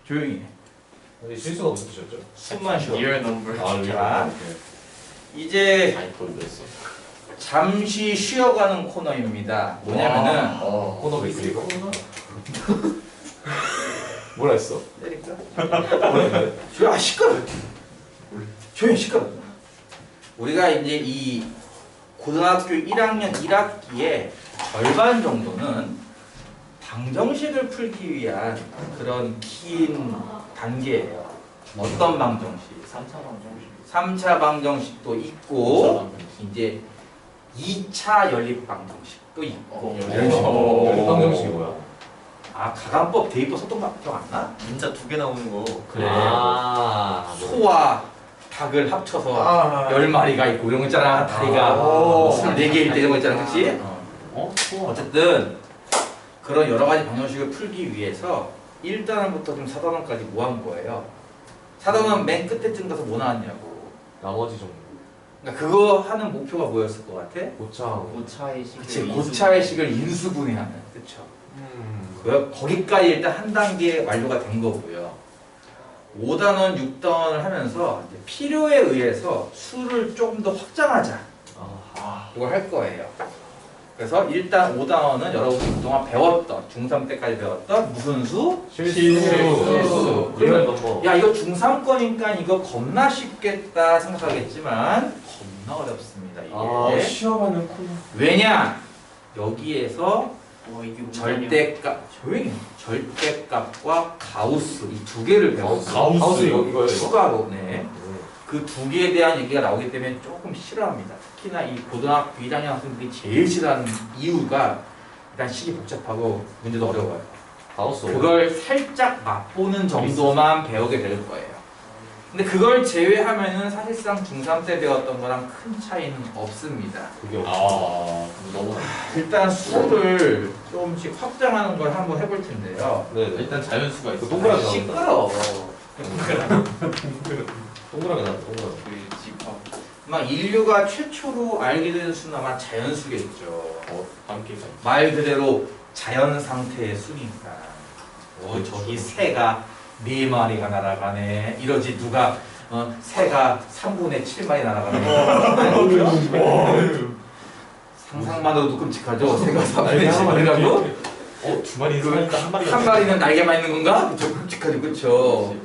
조용히 해. 실수가 무슨 뜻이었죠? 숨만 쉬어. 리얼 넘버. 자, 이제 아이콘이었어. 잠시 쉬어가는 코너입니다. 뭐냐면은 코너가 있으니까. 뭐라 했어? 때릴까? 아 시끄러. 조용히 시끄러. 우리가 이제 이 고등학교 1학년 1학기에 절반 정도는 방정식을 풀기 위한 그런 긴 단계예요. 어떤 방정식? 3차 방정식도 있고 이제 2차 연립 방정식도 있고 이런 식으로. 방정식이 뭐야? 아 가간법, 대입법, 소통법 기억 안 나? 문자 2개 나오는 거. 그래. 소와 소와 닭을 합쳐서 10마리가 있고 이런 거 있잖아. 다리가 24개일 때 이런 거 있잖아. 그치? 어쨌든 그런 여러 가지 방정식을 풀기 위해서 1단원부터 좀 4단원까지 뭐 한 거예요? 4단원 맨 끝에쯤 가서 뭐 나왔냐고. 나머지 정도. 그러니까 그거 하는 목표가 뭐였을 것 같아? 고차의 식을. 그치, 고차의 식을 인수분해하는. 그쵸? 거기까지 일단 한 단계 완료가 된 거고요. 5단원, 6단원을 하면서 이제 필요에 의해서 수를 조금 더 확장하자. 이걸 할 거예요. 그래서 일단 5단원은 여러분이 그동안 배웠던, 중3 때까지 배웠던 무슨 수? 실수. 리얼 넘버. 야 이거 중3 거니까 이거 겁나 쉽겠다 생각하겠지만 겁나 어렵습니다. 이게. 시험하는 코너. 왜냐? 여기에서 이게 절대값, 조용히 해. 절대값과 가우스 이 두 개를 배웠어요. 가우스 이거예요? 추가로. 네. 그 두 개에 대한 얘기가 나오기 때문에 조금 싫어합니다. 특히나 이 고등학교 1학년 학생들이 제일 싫어하는 이유가 일단 식이 복잡하고 문제도 어려워요. 가우스. 그걸 살짝 맛보는 정도만 배우게 될 거예요. 근데 그걸 제외하면은 사실상 중3 때 배웠던 거랑 큰 차이는 없습니다. 그게 너무. 일단 수를 조금씩 확장하는 걸 한번 해볼 텐데요. 네. 일단 자연수가 있어. 동그랗게 나온다. 시끄러워. 동그랗게 나왔다. 동그랗게. 그 집합. 막 인류가 최초로 알게 된 수는 아마 자연수겠죠. 함께가. 말 그대로 자연 상태의 수니까. 저기 새가 4마리가 날아가네. 이러지 누가 새가 3분의 7마리 날아가네. 상상만으로도 끔찍하죠. 새가 3분의 7마리라고? 두 마리 한 마리는 날개만 있는 건가? 그쵸, 끔찍하죠. 그쵸.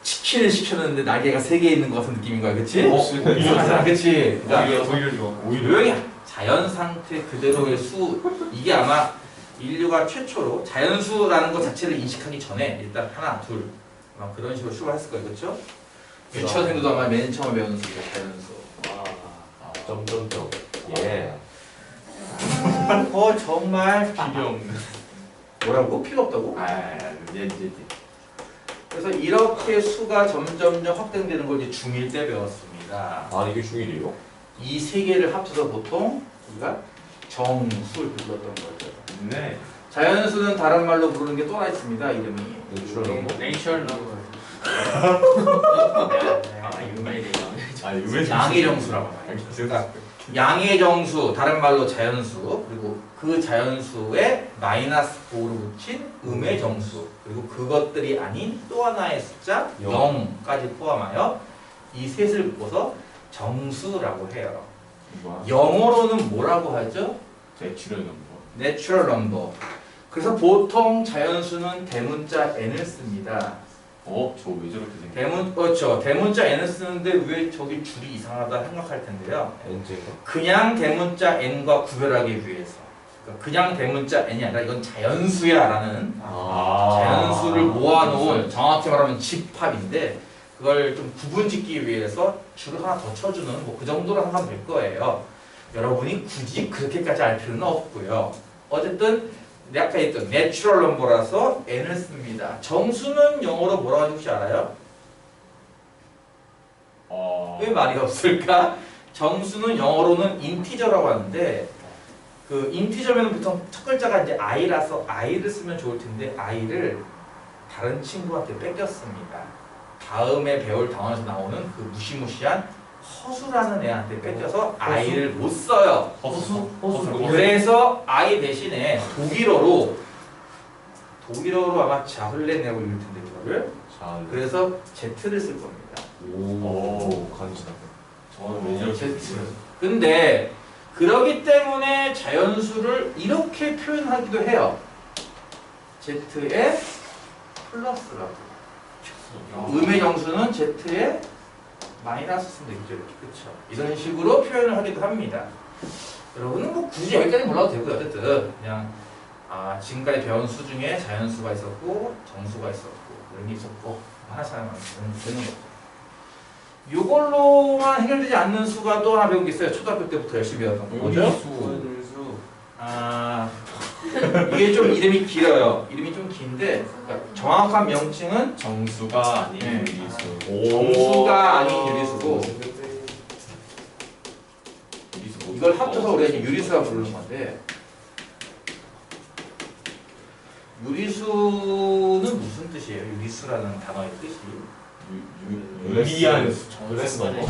치킨을 시켰는데 날개가 3개 있는 것 같은 느낌인 거야. 그치? 그치? 오히려 좋아. 조용히 자연 상태 그대로의 수. 이게 아마 인류가 최초로 자연수라는 것 자체를 인식하기 전에 일단 하나, 둘 아마 그런 식으로 수업을 했을 거예요. 그렇죠? 유치원생들도 아마 맨 처음에 배우는 수죠. 자연수. 점점점. 예. 정말 필요 없는. 뭐라고? 필요 없다고? 그래서 이렇게 수가 점점점 확대되는 걸 이제 중1 때 배웠습니다. 이게 중1이에요? 이 세 개를 합쳐서 보통 우리가 정수를 불렀던 거죠. 네. 자연수는 다른 말로 부르는 게 또 하나 있습니다. 이름이. 내추럴 넘버. 내이셜 넘버. 양의 정수라고 해요. 그러니까 양의 정수, 다른 말로 자연수, 그리고 그 자연수에 마이너스 5를 붙인 음의 정수, 그리고 그것들이 아닌 또 하나의 숫자 0까지 포함하여 이 셋을 묶어서 정수라고 해요. 영어로는 뭐라고 하죠? 내추럴 넘버. Natural number. 그래서 보통 자연수는 대문자 n을 씁니다. 저 왜 저렇게 생겼어? 그렇죠. 대문자 n을 쓰는데 왜 저기 줄이 이상하다 생각할 텐데요. NJ가? 그냥 대문자 n과 구별하기 위해서. 그러니까 그냥 대문자 n이 아니라 이건 자연수야라는 자연수를 모아놓은 정확히 말하면 집합인데 그걸 좀 구분짓기 위해서 줄을 하나 더 쳐주는 뭐 그 정도로 하면 될 거예요. 여러분이 굳이 그렇게까지 알 필요는 없고요. 어쨌든 내가 아까 했던 내추럴 넘버라서 n을 씁니다. 정수는 영어로 뭐라고 하는지 혹시 알아요? 왜 말이 없을까? 정수는 영어로는 인티저라고 하는데 그 인티저면 보통 첫 글자가 이제 i라서 i를 쓰면 좋을 텐데 i를 다른 친구한테 뺏겼습니다. 다음에 배울 단원에서 나오는 그 무시무시한 허수라는 애한테 뺏겨서 i를 못 써요. 허수? 그래서 i 대신에 독일어로 독일어로 아마 자흘레라고 읽을 텐데 그거를. 자, 그래서 Z를 쓸 겁니다. 오, 간지다. 저는 왜 저렇게 Z. 근데 그러기 때문에 자연수를 이렇게 표현하기도 해요. Z의 플러스라고. 음의 정수는 Z의 마이너스 쓰면 되겠죠. 이렇게. 그쵸? 이런 식으로 표현을 하기도 합니다. 여러분은 뭐 굳이 여기까지 몰라도 되고요. 어쨌든 그냥 지금까지 배운 수 중에 자연수가 있었고 정수가 있었고 이런 게 있었고 하나씩 하나만 되는 거죠. 이걸로만 해결되지 않는 수가 또 하나 배운 게 있어요. 초등학교 때부터 열심히 배웠던 거. 뭐죠? 요리수. 이게 좀 이름이 길어요. 이름이 좀 긴데 그러니까 정확한 명칭은 정수가 아닌 네. 유리수. 정수가 아닌 유리수고 유리수 이걸 합쳐서 우리가 이제 유리수라고 부르는 건데 유리수는 무슨 뜻이에요? 유리수라는 단어의 뜻이 유리한 그랬어. 네.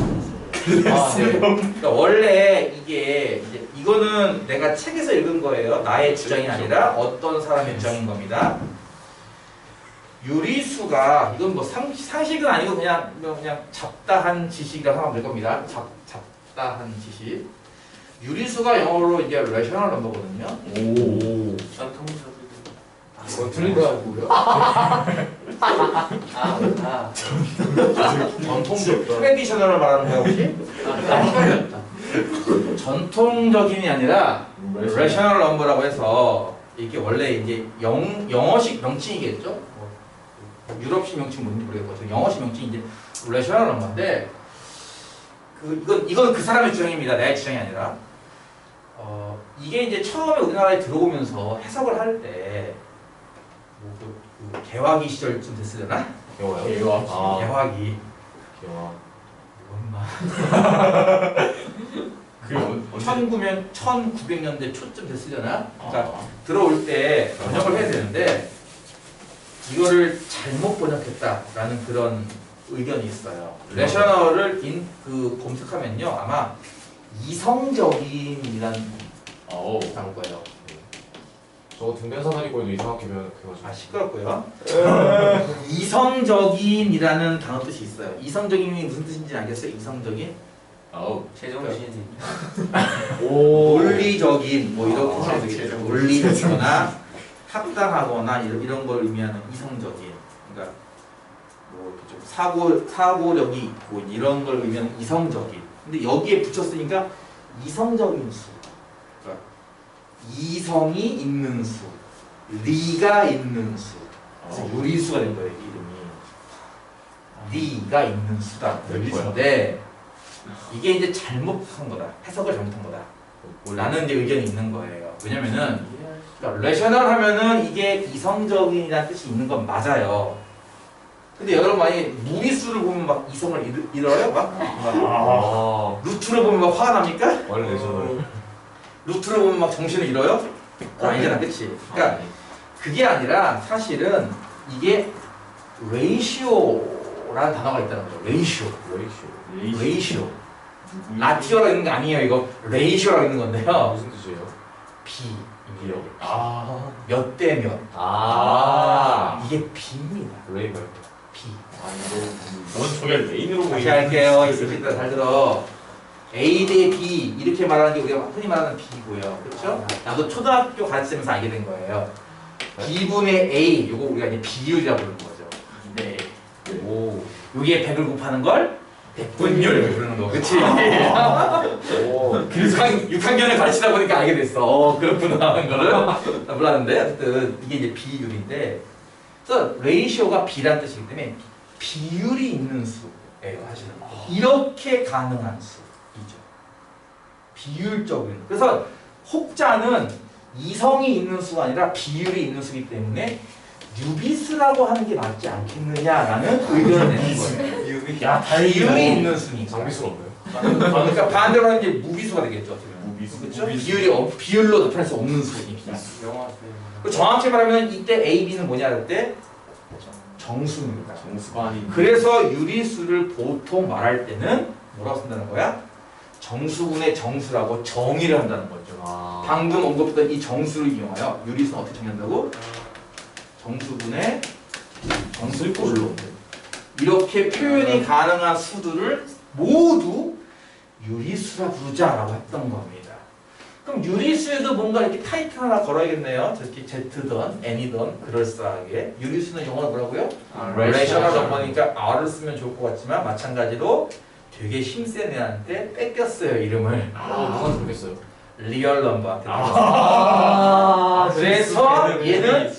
그러니까 원래 이게 이제 이거는 내가 책에서 읽은 거예요. 나의 주장이 아니라 어떤 사람의 주장인 겁니다. 유리수가 이건 뭐 상식은 아니고 그냥 잡다한 지식이라고 하면 될 겁니다. 잡다한 지식. 유리수가 영어로 이제 레셔널 넘버거든요. 오. 이거 틀린 거 같고요. 전통적 트레디셔널을 말하는 거야 혹시? 전통적인이 아니라 레셔널 넘버라고 해서 이게 원래 이제 영어식 명칭이겠죠? 뭐 유럽식 명칭 뭔지 모르겠고 영어식 명칭이 이제 레셔널 넘버인데 이건 그 사람의 주장입니다. 내 주장이 아니라 이게 이제 처음에 우리나라에 들어오면서 해석을 할때 그 개화기 시절쯤 됐으려나? 개화요? 개화기. 개화. 그 1900년대 초쯤 됐으려나? 그러니까 들어올 때 번역을 해야 되는데 이거를 잘못 번역했다라는 그런 의견이 있어요. 레셔널을 검색하면요 아마 이성적인이란 나올 거예요. 저거 등변사다리 거에도 이상하게 표현해가지고. 시끄럽고요. 이성적인이라는 단어 뜻이 있어요. 이성적인이 무슨 뜻인지 알겠어요? 이성적인? 제정신이. 오. 논리적인 뭐 이렇게 해석이 되겠죠. 논리적이거나 합당하거나 이런 걸 의미하는 이성적인. 그러니까 뭐 이렇게 좀 사고력이 있고 이런 걸 의미하는 이성적인. 근데 여기에 붙였으니까 이성적인 수. 그러니까 이성이 있는 수, 리가 있는 수. 그래서 유리수가 된 거예요, 이름이. 리가 있는 수다. 유리수인데 이게 이제 잘못한 거다. 해석을 잘못한 거다. 라는 이제 의견이 있는 거예요. 왜냐면은 그러니까 레셔널 하면은 이게 이성적인이라는 뜻이 있는 건 맞아요. 근데 여러분 만약에 무리수를 보면 막 이성을 잃어요? 막 루트를 보면 막 화가 납니까? 원래 레셔널. 루트를 보면 막 정신을 잃어요? 아니잖아, 그치? 그러니까 그게 아니라 사실은 이게 레이시오라는 단어가 있다는 거죠. 레이시오. 라티오라고 있는 게 아니에요. 이거 레이시오라고 있는 건데요. 무슨 뜻이에요? 비입니다. 몇 대 몇. 이게 비입니다. 레이버. 비. 뭔 저게 레인으로 다시 할게요. 이 새끼들 잘 들어. A 대 B 이렇게 말하는 게 우리가 흔히 말하는 B고요. 그렇죠? 나도 초등학교 가르치면서 알게 된 거예요. B분의 A 이거 우리가 이제 비율이라고 부르는 거죠. 네. 오. 여기에 100을 곱하는 걸 100분율 이렇게 부르는 거. 그치? 오. 6학년을 가르치다 보니까 알게 됐어. 그렇구나 하는 거를. 나 몰랐는데 어쨌든 이게 이제 비율인데 그래서 레이시오가 B라는 뜻이기 때문에 비율이 있는 수예요. 사실은. 이렇게 가능한 수. 비율적인. 그래서 혹자는 이성이 있는 수가 아니라 비율이 있는 수이기 때문에 유비수라고 하는 게 맞지 않겠느냐라는 의견을 내는 거예요. 야, 비율이 있는 수니까. 장비수 없나요? 그러니까 반대로 하는 게 무비수가 되겠죠. 무비수. 그렇죠? 비율로 나타낼 수 없는 수니까. 정확히 말하면 이때 A, B는 뭐냐 할 때 정수입니다. 정수가 아닌. 그래서 유리수를 보통 말할 때는 뭐라고 쓴다는 거야? 정수분의 정수라고 정의를 한다는 거죠. 방금 언급했던 이 정수를 이용하여 유리수는 어떻게 정의한다고? 정수분의 정수꼴로 이렇게 표현이 가능한 수들을 모두 유리수라 부르자라고 했던 겁니다. 그럼 유리수에도 뭔가 이렇게 타이틀 하나 걸어야겠네요. 저렇게 Z든 N이든 그럴싸하게. 유리수는 영어로 뭐라고요? 레이셔널 넘버니까 R을 쓰면 좋을 것 같지만 마찬가지로 되게 힘센 애한테 뺏겼어요 이름을. 누가 모르겠어요. 리얼 넘버한테. 아, 그래서 얘는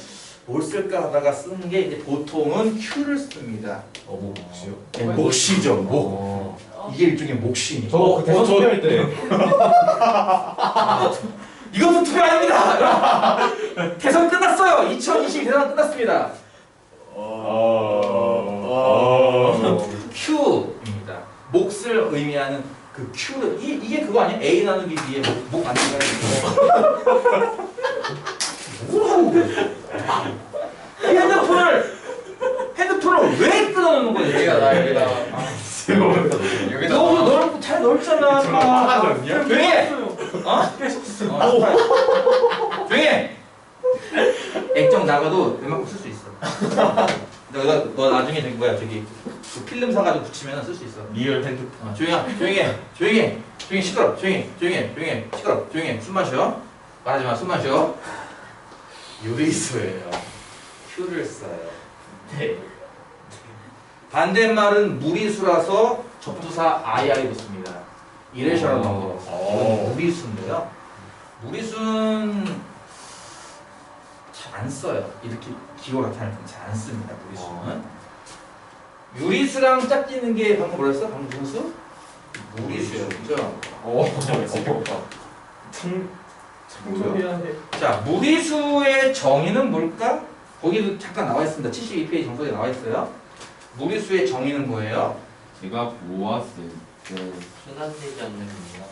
뭘 쓸까 하다가 쓰는 게 이제 보통은 Q를 씁니다. 목시요? 네, 몫이죠, 목. 이게 일종의 몫이니. 저 대선 투표할 때 이것도 투표 아닙니다. 대선 끝났어요. 2020 대선 끝났습니다. Q입니다. 몫을 의미하는 그 Q를 이게 그거 아니야? A 나누기 B의 목 아닌가요? 뭘 하는 거야? 핸드폰을 왜 뜯어놓는 거야? 얘가 나 여기다 여기다 너무 잘 넓잖아. 조용히 해. 조용히 해. 액정 나가도 웬만큼 쓸 수 있어. 너 나중에 저기 뭐야 저기 그 필름 사가지고 붙이면 쓸 수 있어. 리얼 핸드 조용히 시끄러. 조용히 시끄러. 조용히 숨 마셔. 말하지 마. 숨 마셔. 유리수예요. Q를 써요. 네. 반대말은 무리수라서 접두사 II 붙습니다. 이레셔널 넘버. 이건 무리수인데요. 무리수는 잘 안 써요. 이렇게 기호 나타낼 때는 잘 안 씁니다. 무리수는. 유리수랑 짝짓는 게 방금 뭐랬어? 방금 무슨 수? 무리수요. 그죠? 자, 무리수의 정의는 뭘까? 거기도 잠깐 나와 있습니다. 72페이지 정석에 나와 있어요. 무리수의 정의는 뭐예요? 제가 모았을 때 순환되지 않는 겁니다.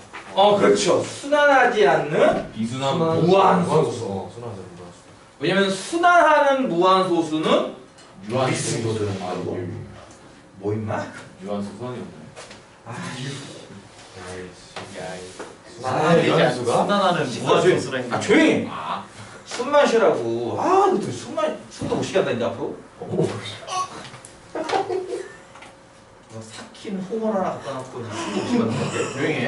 그렇죠. 순환하지 않는 비순환 무한소수. 순환하죠. 왜냐면 순환하는 무한소수는 유한소수거든. 뭐 임마? 유한소수 순환이었나요? 순환되지 않는 수가? 순환하는 무한소수라는 게 조용히. 숨 마시라고. 너 숨도 못 쉬게 한다 이제 앞으로. 너 삭힌 홍어 하나 갖다 놓고 숨도 못 쉬게 한다.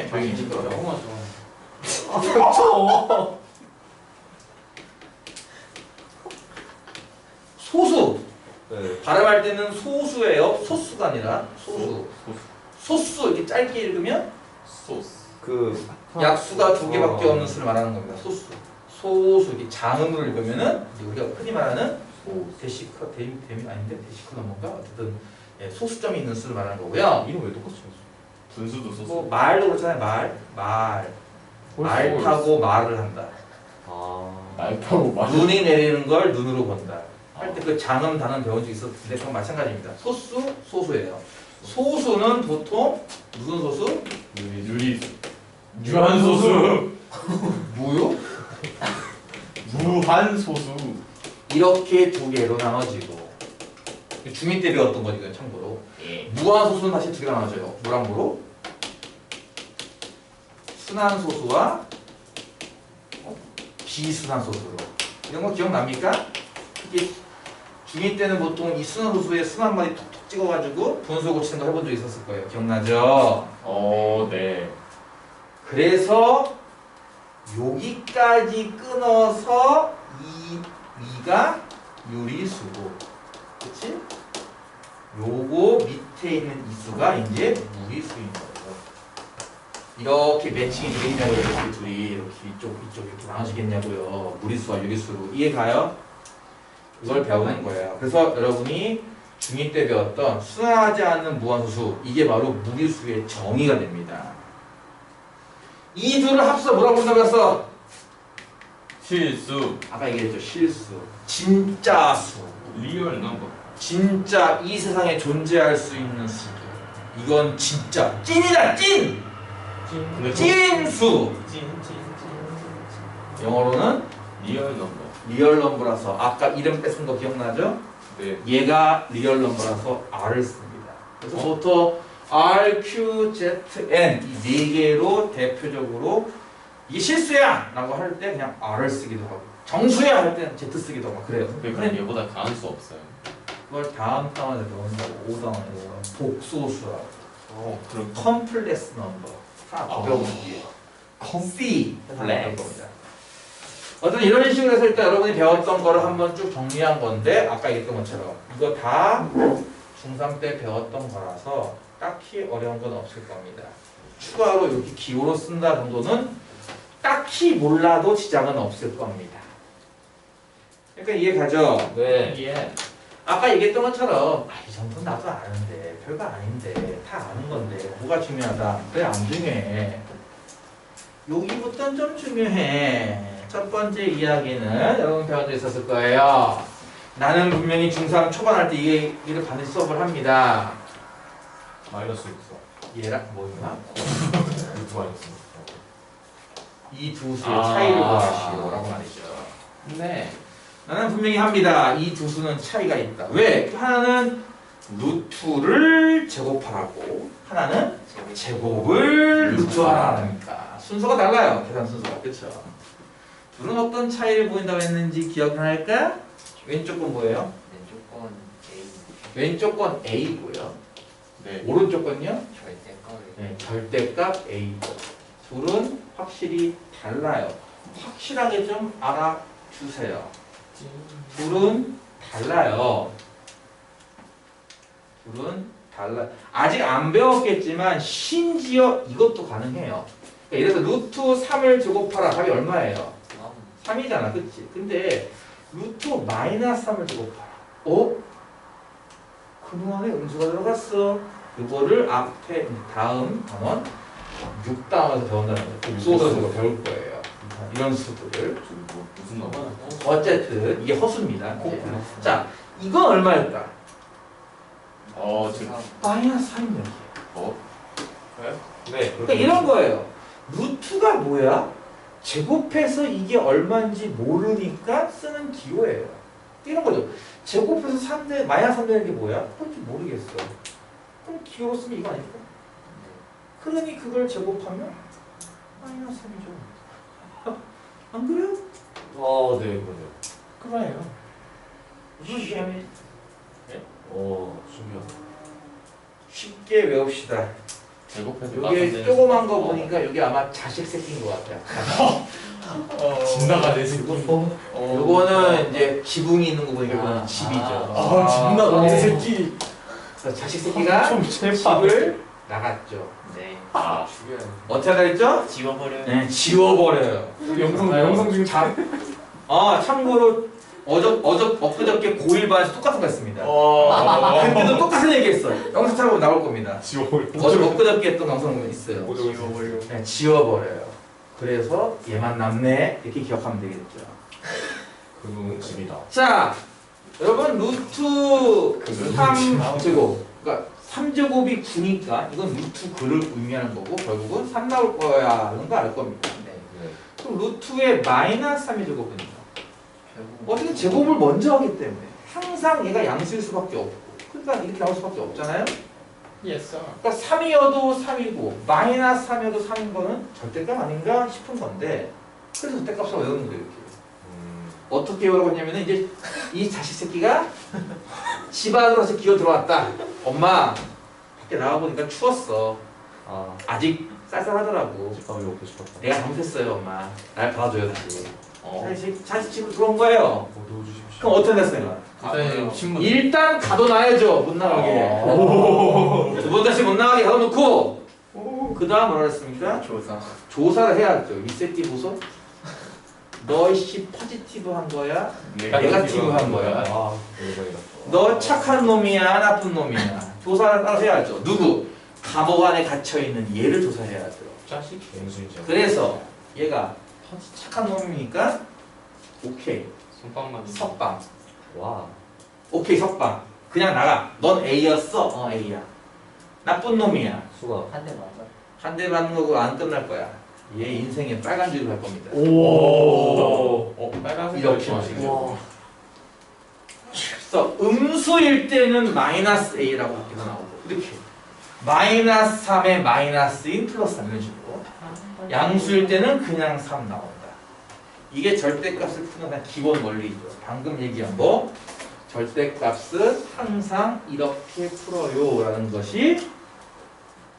조용히 시끄러. 홍어 좋아. 소수. 네. 발음할 때는 소수예요. 소수가 아니라 소수. 소수 이렇게 짧게 읽으면 소스 그 약수가 두 개밖에 없는 수를 말하는 겁니다. 소수. 소수 이렇게 장음으로 읽으면은 이제 우리가 흔히 말하는 데시커 데미 아닌데 데시커 넘어가 어쨌든 소수점이 있는 수를 말하는 거고요. 이름 왜 똑같이 분수도 소스 뭐 말도 그렇잖아요. 말 타고 말을 한다. 날 타고 말 눈이 내리는 걸 눈으로 본다. 할 때 그 장음 단음 배운 적 있었는데 그건 마찬가지입니다. 소수예요. 소수는 보통 무슨 소수? 유한소수 무요? 무한소수 이렇게 두 개로 나눠지고 중2 때 배웠던 거니까 참고로 무한소수는 다시 두 개로 나눠져요. 뭐랑 뭐로? 순환소수와 비순환소수로. 이런 거 기억납니까? 특히 중2 때는 보통 이 순환소수에 순환말이 톡톡 찍어가지고 분수 고치는 거 해본 적 있었을 거예요. 기억나죠? 네. 그래서 여기까지 끊어서 이가 유리수고, 그치? 요거 밑에 있는 이 수가 이제 무리수인 거예요. 이렇게 매칭이 되겠냐고요. 이렇게 둘이 이렇게 이쪽 이렇게 나눠지겠냐고요. 무리수와 유리수로. 이해가요? 그걸 배우는 거예요. 그래서 여러분이 중2 때 배웠던 순환하지 않는 무한소수, 이게 바로 무리수의 정의가 됩니다. 이 둘을 합쳐 뭐라고 부른다고 했어? 실수 아까 얘기했죠. 실수. 진짜 수. 리얼 넘버 진짜 이 세상에 존재할 수 있는 수들. 이건 진짜 찐이다. 찐! 찐수. 영어로는 리얼 넘버 리얼 넘버라서 아까 이름 뺏은 거 기억나죠? 네 얘가 리얼 넘버라서 R을 씁니다. 그래서 보통 R, Q, Z, N 이 네 개로 대표적으로 이게 실수야! 라고 할 때 그냥 R을 쓰기도 하고 정수야 할 때는 Z 쓰기도 하고 그래요. 그러니까 얘보다 강한 수 없어요. 그걸 다음 단원에 배운다고 5단원에서 복소수라고. 그럼 컴플렉스 넘버 하나 더 배우는 뒤에 C 플렉스. 겁니다. 어떤 이런 식으로 해서 일단 여러분이 배웠던 거를 한번 쭉 정리한 건데 아까 얘기했던 것처럼 이거 다 중3 때 배웠던 거라서 딱히 어려운 건 없을 겁니다. 추가로 이렇게 기호로 쓴다 정도는 딱히 몰라도 지장은 없을 겁니다. 그러니까 이해 가죠? 네. 예. 아까 얘기했던 것처럼 이 정도는 나도 아는데 별거 아닌데 다 아는 건데 뭐가 중요하다? 그래 안 중요해. 여기부터는 좀 중요해. 첫 번째 이야기는 여러분 배운 적 있었을 거예요. 나는 분명히 중3 초반 할 때 이 얘기를 반드시 수업을 합니다. 마이너스 6. 얘랑 뭐였나? 루트 마이너스 6. 이 두 수의 차이를 구하시오라고 말이죠. 네. 나는 분명히 합니다. 이 두 수는 차이가 있다. 왜? 하나는 루트를 제곱하라고 하나는 제곱을 루트하라니까 순서가 달라요. 계산 순서가. 그렇죠? 둘은 어떤 차이를 보인다고 했는지 기억할까? 왼쪽 건 뭐예요? 왼쪽 건 A 왼쪽 건 A고요. 네. 오른쪽 건요? 절대값이 네, 절대값 A고. 둘은 확실히 달라요. 확실하게 좀 알아주세요. 둘은 달라요. 둘은 달라. 아직 안 배웠겠지만 심지어 이것도 가능해요. 그러니까 예를 들어서 루트 3을 제곱하라. 답이 얼마예요? 3이잖아, 그치? 근데 루트 마이너스 3을 제곱하라. 어? 그동안에 음수가 들어갔어. 이거를 앞에 다음 단원 6단원에서 배운다는 거예요. 복소에서 배울 거예요. 이런 수들을. 무슨 넘버? 어쨌든 이게 허수입니다. 자, 이건 얼마였다? 지금 마이너스 3이요. 네. 그러니까 이런 거예요. 루트가 뭐야? 제곱해서 이게 얼마인지 모르니까 쓰는 기호예요. 이런 거죠. 제곱해서 3대 마이너스 3 되는 게 뭐야? 그런지 모르겠어. 그럼 기호로 쓰면 이거 아닐까? 그러니 그걸 제곱하면 마이너스 3이죠. 안 그래요? 네, 그러네요. 그거예요. 무슨 시험이 신기하다. 쉽게 외웁시다. 제곱해서 여기 조그만 거 보니까 여기 아마 자식 새끼인 것 같아요. 진나가네 지금. 요거는 이제 지붕이 있는 거 보니까 이거는 집이죠. 진나가네 새끼. 그래서 자식 새끼가 좀 제발. 집을 나갔죠. 네 죽여야 돼. 어떻게 하랬죠? 지워버려요. 네, 지워버려요. 영상 중에 참고로 엊그저께 고1반에서 똑같은 거 했습니다. 근데도 똑같은 얘기 했어요. 영상 찾아보면 나올 겁니다. 지워버려. 엊그저께 했던 영상 있어요. 지워버려. 네, 지워버려요. 그래서 얘만 남네 이렇게 기억하면 되겠죠. 그건 집이다. 자, 여러분 루트 3제곱 그러니까 3제곱이 9니까 이건 루트 그를 의미하는 거고 결국은 3 나올 거야 하는 거 알 겁니다. 네 그럼 루트의 마이너스 3의 제곱은요? 결국 어떻게 제곱을 먼저 하기 때문에 항상 얘가 양수일 수밖에 없고 그러니까 이렇게 나올 수밖에 없잖아요. 예스. 그러니까 3이어도 3이고 마이너스 3이어도 3인 거는 절대값 아닌가 싶은 건데 그래서 절대값을 외우는 거예요. 이렇게. 어떻게 외우라고 했냐면 이제 이 자식 새끼가 집 안으로 와서 기어 들어왔다. 엄마 밖에 나가보니까 추웠어. 아직 쌀쌀하더라고. 집밥이 먹고 싶었다. 내가 잘못했어요 엄마. 날 받아줘요 다시. 자식 집으로 들어온 거예요. 넣어주십시오. 그럼 어떻게 됐어요? 일단 가둬놔야죠. 못 나가게. 두 번 다시 못 나가게 가둬놓고 그 다음 뭐라 그랬습니까? 조사 조사를 해야죠. 이 새끼 보소. 너 씨 포지티브 한 거야? 네거티브 한 거야? 대박이다. 너 착한 놈이야? 나쁜 놈이야? 조사를 따로 해야죠. 누구? 감옥 안에 갇혀있는 얘를 조사해야죠. 자식. 갱수이죠. 그래서 얘가 착한 놈이니까 오케이 손빵만. 석방. 와. 오케이 석방. 그냥 나가. 넌 A였어? A야. 나쁜 놈이야. 수가. 한 대 맞아. 한 대 맞는 거고 안 끝날 거야. 얘 인생에 빨간 줄을 갈 겁니다. 빨간색. 이렇게 마시죠. 그래서 음수일 때는 마이너스 A라고 밖에서 나오고 이렇게 마이너스 3에 마이너스 1 플러스 3 이런 식으로 양수일 때는 그냥 3 나온다. 이게 절대값을 푸는 그냥 기본 원리죠. 방금 얘기한 거 절대값은 항상 이렇게 풀어요 라는 것이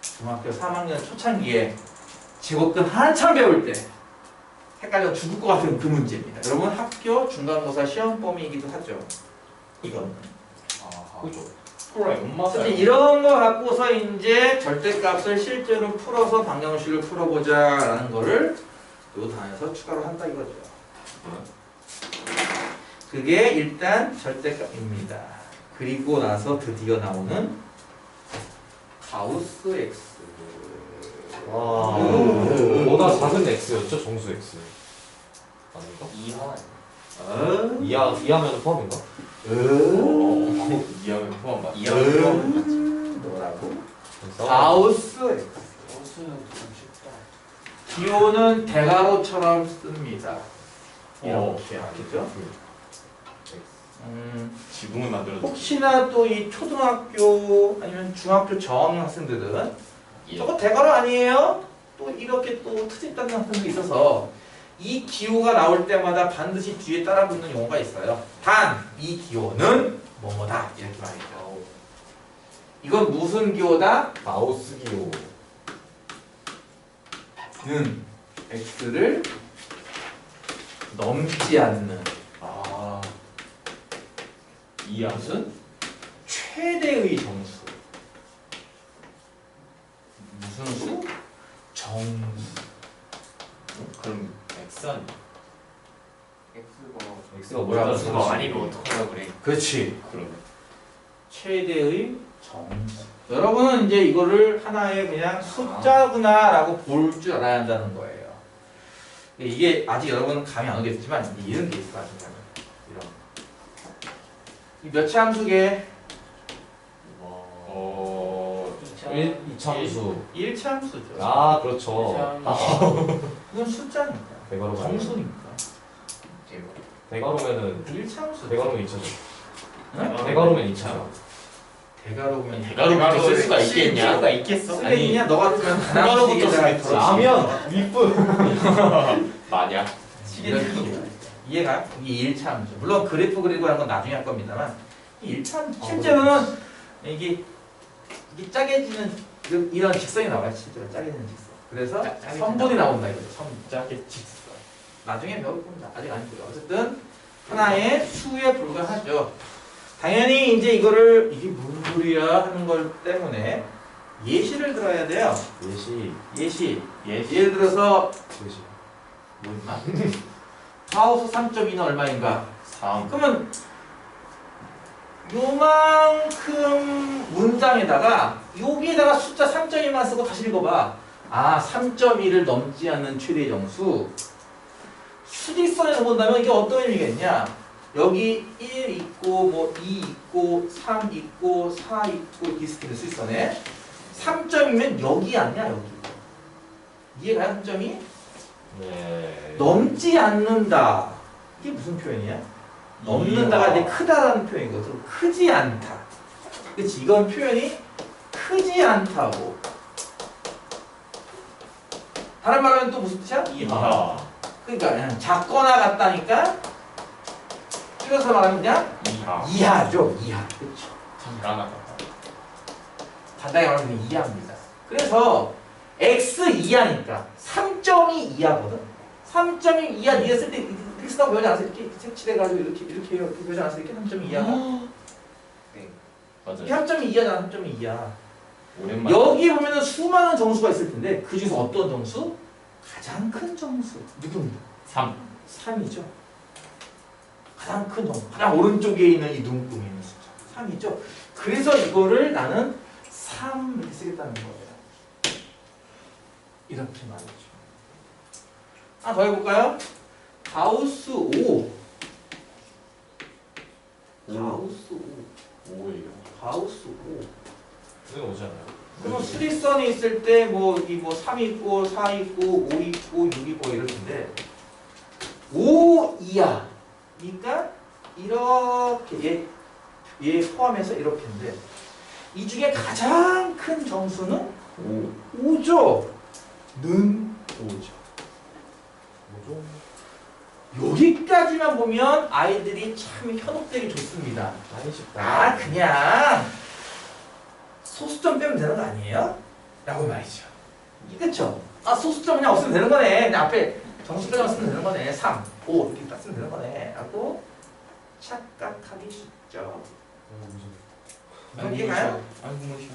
중학교 3학년 초창기에 제곱근 한참 배울 때 헷갈려 죽을 것 같은 그 문제입니다. 여러분 학교 중간고사 시험 범위이기도 하죠. 이건 그죠. 그래, 엄마 이제 이런 거 갖고서 이제 절대값을 실제로 풀어서 방정식을 풀어보자라는 거를 요 단에서 추가로 한다 이거죠. 그게 일단 절대값입니다. 그리고 나서 드디어 나오는 가우스 X. 와. 오. 보다 작은 x였죠, 정수 x. 아닌가? 이하 이하면 포함인가? 이하면 포함 맞지? 뭐라고? 가우스 X. 호수는 좀 쉽다. 기호는 대괄호처럼 씁니다. 이렇게 하겠죠? 지붕을 만들어. 혹시나 또 이 초등학교 아니면 중학교 저학년 학생들은 저거 대괄호 아니에요? 또 이렇게 또 트집다는 학생들이 있어서 이 기호가 나올 때마다 반드시 뒤에 따라 붙는 용어가 있어요. 단 이 기호는 뭐뭐다 이렇게 말이죠. 이건 무슨 기호다? 가우스 기호. 는 x를 넘지 않는 이하. 무슨 최대의 정수. 무슨 수? 정수. 그럼 X 아니야? X가 뭐라고 X가 쓰지? 아니면 어떡하려고 그래. 그렇지. 그러면 최대의 정수. 여러분은 이제 이거를 하나의 그냥 숫자구나라고 볼 줄 알아야 한다는 거예요. 이게 아직 여러분은 감이 안 오겠지만 이런 게 있어. 이런. 이 몇차 함수게? 이참수. 1차 함수죠. 아, 그렇죠. 그건 숫자니까. 대괄호 정수니까. 대괄호면은 1차 함수. 대괄호면 2차죠. 응? 대괄호면 2차. 대괄호면 대가로부터 쓸 수가 있겠냐? 수가 있겠어? 쓰겠냐? 너 같으면 대괄호부터 하나씩에다가 라면 윗분. 만약 이런 식으로. 이해가? 이게 1차 함수. 물론 그래프 그리고 하는 건 나중에 할 겁니다만 이 1차 함수. 실제로는 이게 짜게지는 이런 직선이 나와요. 실제로 짜게지는 직선. 그래서 짜게지는 선분이 나온다 이거죠. 선분. 짜게 직선. 나중에 배울 겁니다. 아직 아니고요. 어쨌든 하나의 수에 불과하죠. 당연히 이제 이거를 이게 무슨 소리야 하는 걸 때문에 예시를 들어야 돼요. 예시. 예를 들어서 예시. 뭐 임마? 4호수 3.2는 얼마인가? 3. 그러면 요만큼 문장에다가 여기에다가 숫자 3.2만 쓰고 다시 읽어봐. 아, 3.2를 넘지 않는 최대 정수. 수직선에서 본다면 이게 어떤 의미겠냐? 여기 1 있고 뭐 2 있고 3 있고 4 있고 비슷해 수직선에 3점이면 여기 아니야 여기. 이해가요? 3점이? 네. 넘지 않는다. 이게 무슨 표현이야? 넘는다가 이제 크다라는 표현이거든. 크지 않다. 그렇지? 이건 표현이 크지 않다고. 다른 말로 하면 또 무슨 뜻이야? 이하. 그러니까 그냥 작거나 같다니까 줄여서 말하면 그냥 이하. 이하죠. 이하. 그렇죠. 잠깐 하다. 간단히 말하면 이하입니다. 그래서 x 이하니까 3.2 이하거든. 3.2 이하 니가 쓸 때 이렇게 쓰다고 배우지 않았어? 이렇게 색칠해가지고 이렇게 배우지 않았어? 이렇게 3.2 이하가? 이게 맞아요. 3.2 이하잖아. 3.2 이하. 오랜만에. 여기 보면은 수많은 정수가 있을 텐데 그 중에서 어떤 정수? 가장 큰 정수. 누굽니까? 3. 3이죠. 가장 큰 정수. 가장 오른쪽에 있는 이 눈금이 있는 숫자. 3이죠. 그래서 이거를 나는 3 이렇게 쓰겠다는 거예요. 이렇게 말이죠. 하나 더 해볼까요? 가우스 5. 가우스 5. 5예요. 가우스 5. 그게 오잖아요. 그럼 수직선이 있을 때 뭐 이 뭐 3 있고 4 있고 5 있고 6 있고 이럴 텐데 5 이하. 그러니까 이렇게 얘 포함해서 이렇게인데 이 중에 가장 큰 정수는 5죠. 는 5죠. 뭐죠? 여기까지만 보면 아이들이 참 현혹되기 좋습니다. 많이 쉽다. 아 그냥 소수점 빼면 되는 거 아니에요? 라고 말이죠. 그쵸? 아 소수점 그냥 없으면 되는 거네. 그냥 앞에 정수표만 쓰면 되는 거네. 3, 5 이렇게 딱 쓰면 되는 거네. 라고 착각하기 쉽죠. 이게 가요? 아니 궁금해요.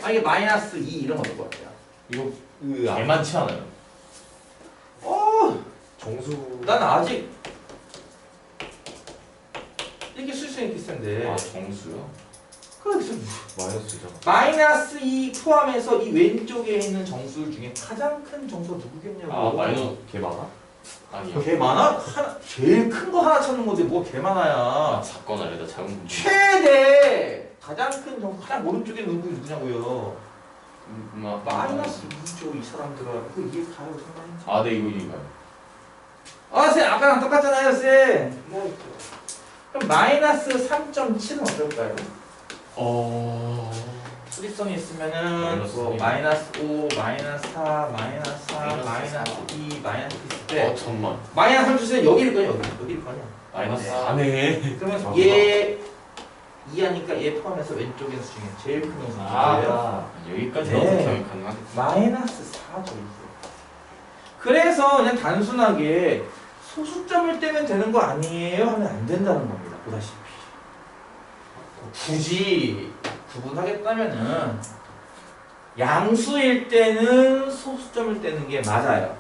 만약에 마이너스 2 이런 거 어떨 것 같아요? 이거 으아. 개많지 않아요? 정수. 난 아직 이렇게 쓸 수 있을 텐데. 아 정수요? 그래서 마이너스잖아. 마이너스 2 포함해서 이 왼쪽에 있는 정수 중에 가장 큰 정수가 누구겠냐고. 아 마이너 개 많아? 아니요. 개 많아? 하나 제일 큰 거 하나 찾는 건데 뭐가 개 아 많아야. 사건 아니다 잘못 본 거. 최대 가장 큰 정수 가장 오른쪽에 누구냐고요. 마이너스 음. 2죠 이 사람들아. 이거 이해 가요 선생님? 아네 이거 이거요. 아 쌤 아까랑 똑같잖아요 쌤. 뭐 있죠? 그럼 마이너스 3.7은 어떨까요? 수리성이 있으면은 마이너스 뭐 2. 마이너스 5, 마이너스 4, 마이너스 4, 마이너스 2, 마이너스 2 있을 때 천만. 마이너스 3 주세요. 여기일 거냐 여기일 거냐. 마이너스 네. 4네. 그러면 얘 2하니까 얘 포함해서 왼쪽에 수중에 제일 큰 놈은 누구예요? 여기까지 네. 넣어서 기억이 가능하겠다. 마이너스 4죠 이게. 그래서 그냥 단순하게 소수점을 떼면 되는 거 아니에요? 하면 안 된다는 겁니다. 보다시피 굳이 구분하겠다면은 양수일 때는 소수점을 떼는 게 맞아요.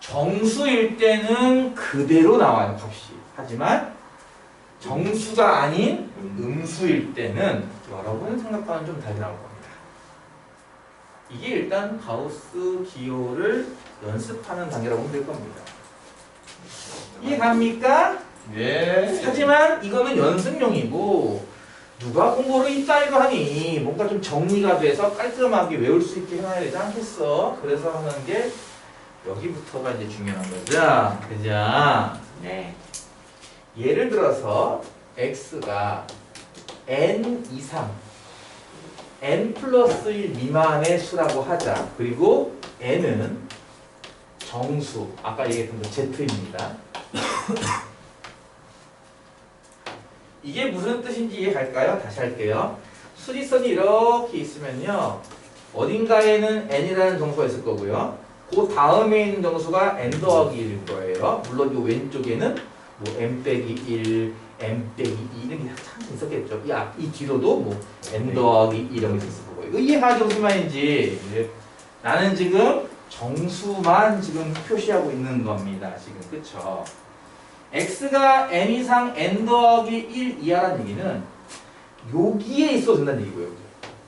정수일 때는 그대로 나와요 값이. 하지만 정수가 아닌 음수일 때는 여러분 생각과는 좀 다르게 나올 겁니다. 이게 일단 가우스 기호를 연습하는 단계라고 보면 될 겁니다. 이해 갑니까? 네. 하지만 이거는 연습용이고 누가 공부를 이따위로 하니 뭔가 좀 정리가 돼서 깔끔하게 외울 수 있게 해놔야 되지 않겠어? 그래서 하는 게 여기부터가 이제 중요한 거죠. 그죠? 네. 예를 들어서 x가 n 이상 n 플러스 1 미만의 수라고 하자. 그리고 n은 정수, 아까 얘기했던 거 z입니다. 이게 무슨 뜻인지 이해갈까요? 다시 할게요. 수리선이 이렇게 있으면요 어딘가에는 n이라는 정수가 있을 거고요. 그 다음에 있는 정수가 n 더하기 1일 거예요. 물론 이 왼쪽에는 뭐 m 빼기 1, m 빼기 2 이런 게 참 있었겠죠. 이 뒤로도 뭐 n 더하기 2 이런 게 있을 거고. 이거 이해하죠? 무슨 말인지. 나는 지금 정수만 지금 표시하고 있는 겁니다. 지금 그쵸? x가 n 이상 n 더하기 1 이하라는 얘기는 여기에 있어도 된다는 얘기고요. 여기.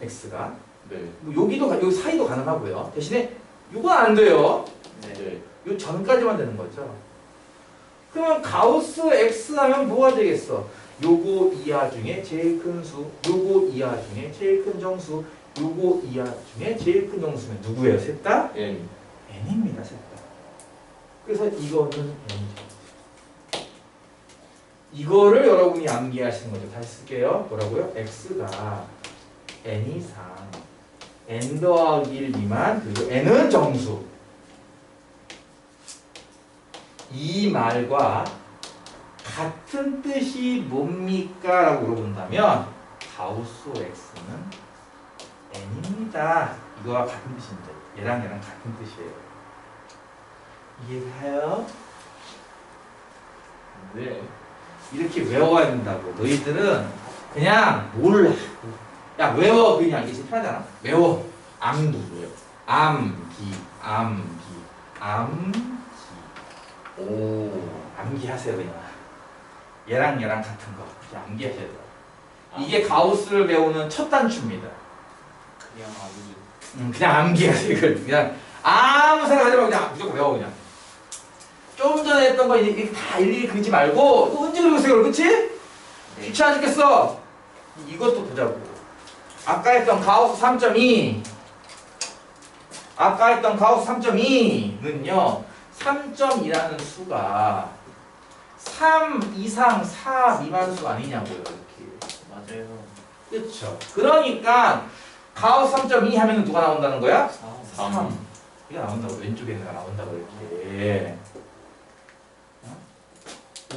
x가 네. 뭐 여기도 여기 사이도 가능하고요. 대신에 이건 안 돼요. 네. 요 전까지만 되는 거죠. 그러면 가우스 x 하면 뭐가 되겠어? 요거 이하 중에 제일 큰 수, 요거 이하 중에 제일 큰 정수, 요거 이하 중에 제일 큰 정수면 누구예요? 셋 다? N. n입니다. 셋 다. 그래서 이거는 n이죠. 이거를 여러분이 암기하시는 거죠. 다시 쓸게요. 뭐라고요? x가 n 이상 n 더하기 1 미만 그리고 n은 정수. 이 말과 같은 뜻이 뭡니까? 라고 물어본다면 가우스 x는 n입니다. 이거와 같은 뜻입니다. 얘랑 같은 뜻이에요. 이해가요? 네. 이렇게 외워야 된다고. 너희들은 그냥 몰라. 야 외워 그냥. 이게 제일 편하잖아. 외워. 암기. 암기. 오. 암기하세요 그냥. 얘랑 같은 거. 그냥 암기하셔야 돼요. 이게 가우스를 배우는 첫 단추입니다. 그냥 아주 그냥 암기하세요. 이걸 그냥 아무 생각하지 말고 그냥 무조건 외워 그냥. 좀 전에 했던 거 이제 다 일일이 그리지 말고 또 언제 그리세요, 그렇지? 귀찮아 죽겠어. 이것도 보자고. 아까 했던 가우스 3.2. 아까 했던 가우스 3.2는요. 3.2라는 수가 3 이상 4 미만 수 아니냐고요, 이렇게. 맞아요. 그렇죠. 그러니까 가우스 3.2 하면 누가 나온다는 거야? 3. 이게 나온다고. 왼쪽에 내가 나온다고 이렇게.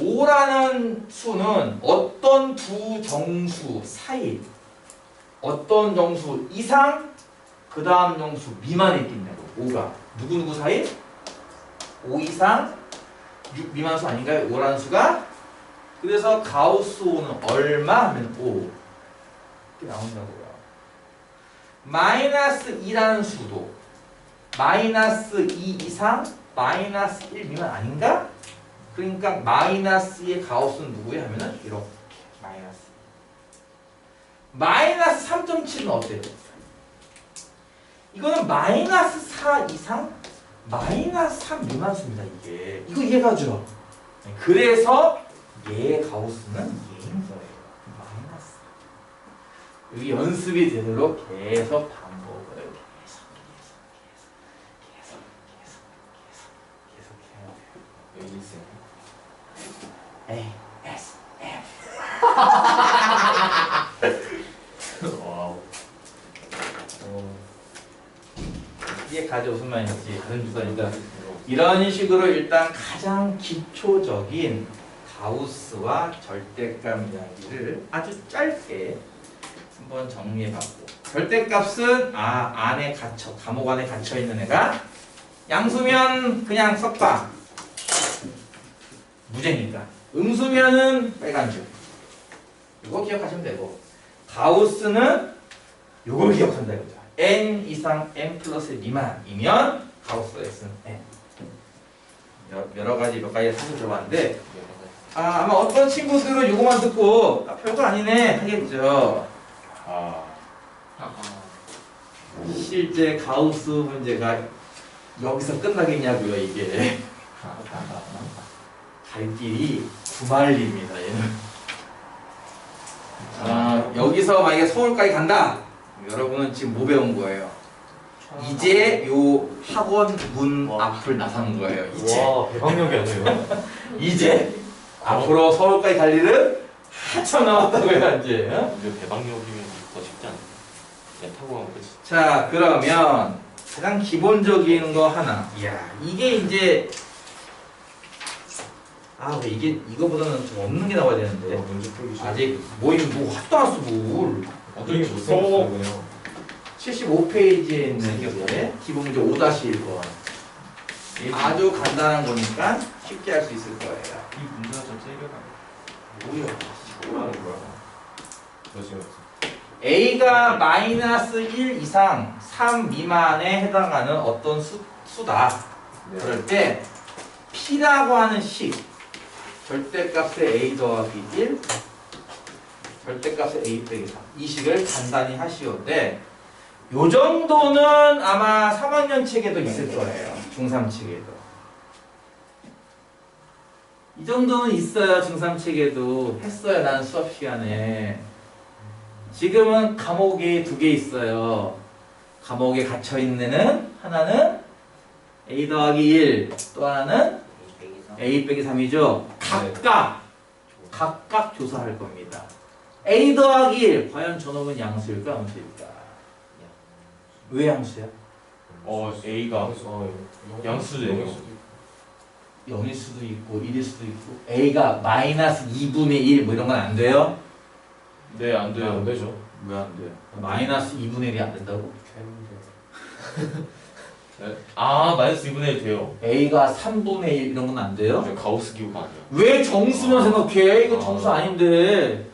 5라는 수는 어떤 두 정수 사이, 어떤 정수 이상, 그 다음 정수 미만에 있겠냐고. 5가 누구누구 사이? 5 이상 6 미만 수 아닌가요? 5라는 수가. 그래서 가우스 5는 얼마 하면 5 이렇게 나온다고요. 마이너스 2라는 수도 마이너스 2 이상 마이너스 1 미만 아닌가? 그러니까 마이너스 2의 가우스는 누구야 하면은 이렇게 마이너스 2. 마이너스 3.7은 어때요? 이거는 마이너스 4 이상 마이너스 3 미만 수입니다. 이게 이거 이해가죠? 그래서 얘의 가우스는 얘인 거예요. 마이너스. 여기 연습이 되도록 계속 반복을 계속 해야 돼요. 여기 있어요. A S M. 와우. 이게 가져 무슨 말인지 다른 주사니까 이런 식으로 일단 가장 기초적인 가우스와 절대값 이야기를 아주 짧게 한번 정리해봤고, 절대값은 안에 갇혀, 감옥 안에 갇혀 있는 애가 양수면 그냥 석방 무죄니까, 음수면은 빨간줄. 이거 기억하시면 되고, 가우스는 요걸 기억한다 이거죠. n 이상 n 플러스 미만이면 가우스 x는 n. 여러 가지 몇 가지 사실 들어봤는데, 아마 어떤 친구들은 요거만 듣고 별거 아니네 하겠죠. 실제 가우스 문제가 여기서 끝나겠냐고요. 이게 갈 길이 구말리입니다. 얘는. 여기서 만약에 서울까지 간다. 여러분은 지금 뭐 배운 거예요? 이제 요 학원 문 앞을 나선 거예요. 이제. 와, 대박력이 아니에요. 이제 앞으로 서울까지 갈 일은 한참 남았다고요. 이제. 이제 대박력이면 더 쉽지 않나? 그냥 타고 가면 끝이. 자, 그러면 가장 기본적인 거 하나. 이야, 이게 이제 왜 이게 이거보다는 좀 없는 게 나와야 되는데. 문제 풀기 싫어. 아직 뭐 하도 안 왔어 뭘. 어떻게 못생겼어요, 그냥. 75페이지에 있는 게 기본 문제 5-1번. 아주 간단한 거니까 쉽게 할 수 있을 거예요. 이 문제가 좀 세게 뭐야? 뭐 하는 거야? 저 지금 A가 마이너스 1 이상 3 미만에 해당하는 어떤 수다. 그럴 때 P라고 하는 식, 절대값의 A 더하기 1, 절대값의 A 빼기 3, 이 식을 간단히 하시오인데, 요 정도는 아마 3학년 책에도 있을 거예요. 중3 책에도. 이 정도는 있어요. 중3 책에도. 했어요. 나는 수업 시간에. 지금은 감옥이 2개 있어요. 감옥에 gat혀있는 애는 하나는 A 더하기 1, 또 하나는 A 빼기 3이죠. 각각 조사할 겁니다. A 더하기 1, 과연 저놈은 양수일까 음수일까? 왜 양수야? A가 양수네요. 0일 수도 있고 1일 수도 있고, A가 마이너스 2분의 1 뭐 이런 건 안 돼요? 네, 안 돼요. 안 되죠. 왜 안 돼요? 마이너스 2분의 1이 안 된다고? 네. 마이너스 2분의 1 돼요. A가 3분의 1 이런 건 안 돼요? 저 가우스 기호가 아니야. 왜 정수만 생각해? 이거 정수 아닌데.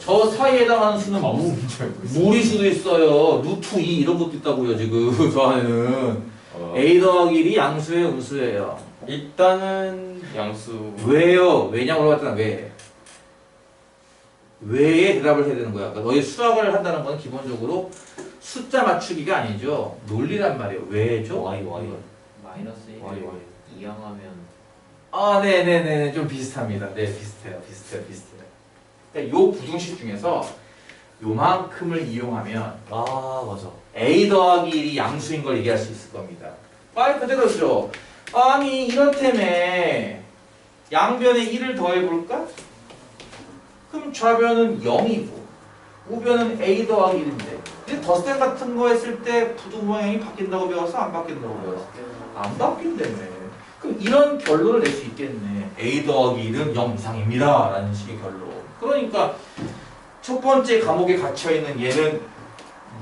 저 사이에 해당하는 수는 물일 수도 있어요. 루트 2 이런 것도 있다고요. 지금 저 안에는. A 더하기 1이 양수예요, 음수예요? 일단은 양수. 왜요? 왜냐고 물어봤잖아. 왜? 왜에 대답을 해야 되는 거야. 그러니까 너희 수학을 한다는 건 기본적으로 숫자 맞추기가 아니죠. 논리란 말이에요. 왜죠? 마이너스 1을 Y. 이항하면 네네네. 좀 비슷합니다. 네, 비슷해요. 그러니까 요 부등식 중에서 요만큼을 이용하면 맞아. A 더하기 1이 양수인 걸 얘기할 수 있을 겁니다. 말 그대로죠. 아니 이렇다며 양변에 1을 더해볼까? 그럼 좌변은 0이고 우변은 A 더하기 1인데, 근데 덧셈 같은 거 했을 때 부두 모양이 바뀐다고 배웠어? 안 바뀐다고 배웠어? 안 바뀐다며. 그럼 이런 결론을 낼 수 있겠네. A 더하기 1은 0 이상입니다. 라는 식의 결론. 그러니까 첫 번째 감옥에 갇혀있는 얘는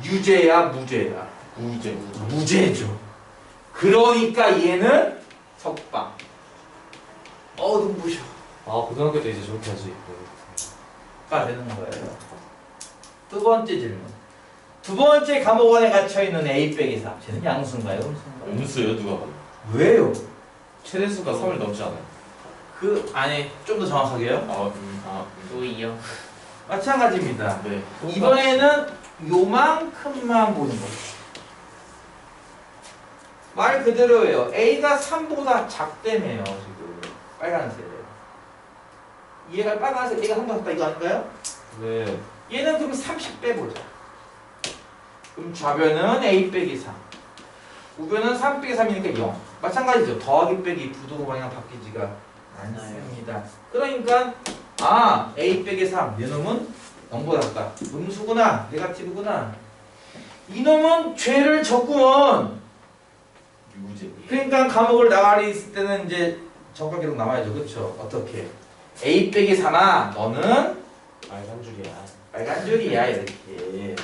유죄야 무죄야? 무죄. 무죄죠. 그러니까 얘는 석방. 눈부셔. 아 고등학교 때 이제 저렇게 하지. 가 되는 거예요. 두 번째 질문. 두 번째 감옥 안에 갇혀있는 A 빼기 3. 쟤는 양수인가요? 음수인가요? 음수예요 누가 봐도. 왜요? 최대수가 3을 넘지 않아요. 그 안에 좀 더 정확하게요? 또이요. 마찬가지입니다. 네. 이번에는 요만큼만 보는 거예요. 말 그대로예요. A가 3보다 작다며요 지금. 빨간색. 얘가 빨간색 A가 3보다 작다 이거 아닌가요? 네. 얘는 그럼 30 빼보자. 그럼 좌변은 A 빼기 3. 우변은 3 빼기 3이니까 0. 마찬가지죠. 더하기 빼기 부도 방향 바뀌지가 않습니다. 그러니까 A 빼기 3. 얘놈은 0보다 작다. 음수구나. 네거티브구나. 이놈은 죄를 졌구먼. 유죄. 그러니까 감옥을 나가리 있을 때는 이제 정가 기록 나와야죠. 그렇죠? 어떻게? A 빼기 3아 너는 빨간 줄이야. 빨간 줄이야 이렇게.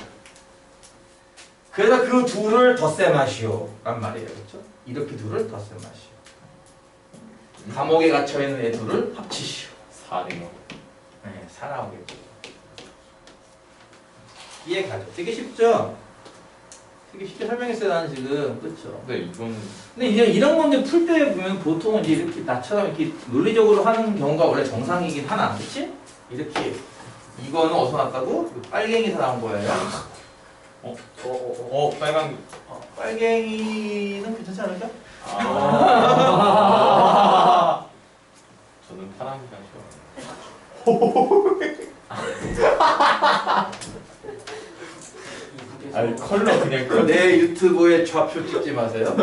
그래서 그 둘을 덧셈하시오 란 말이에요. 그렇죠? 이렇게 둘을 덧셈하시오. 감옥에 갇혀있는 애 둘을 합치시오. 4네요. 네, 4 나오겠죠. 이해가죠? 되게 쉽죠? 되게 쉽게 설명했어요 나는 지금. 그렇죠? 근데 이건 근데 이제 이런 문제 풀 때 보면 보통은 이제 이렇게 나처럼 이렇게 논리적으로 하는 경우가 원래 정상이긴 하나, 그렇지? 이렇게 이거는 어디서 났다고? 빨갱이에서 나온 거예요. 빨간. 빨갱이는 괜찮지 않을까? 저는 파랑이 가죠. 아니 컬러 그냥 내 유튜브에 좌표 찍지 마세요.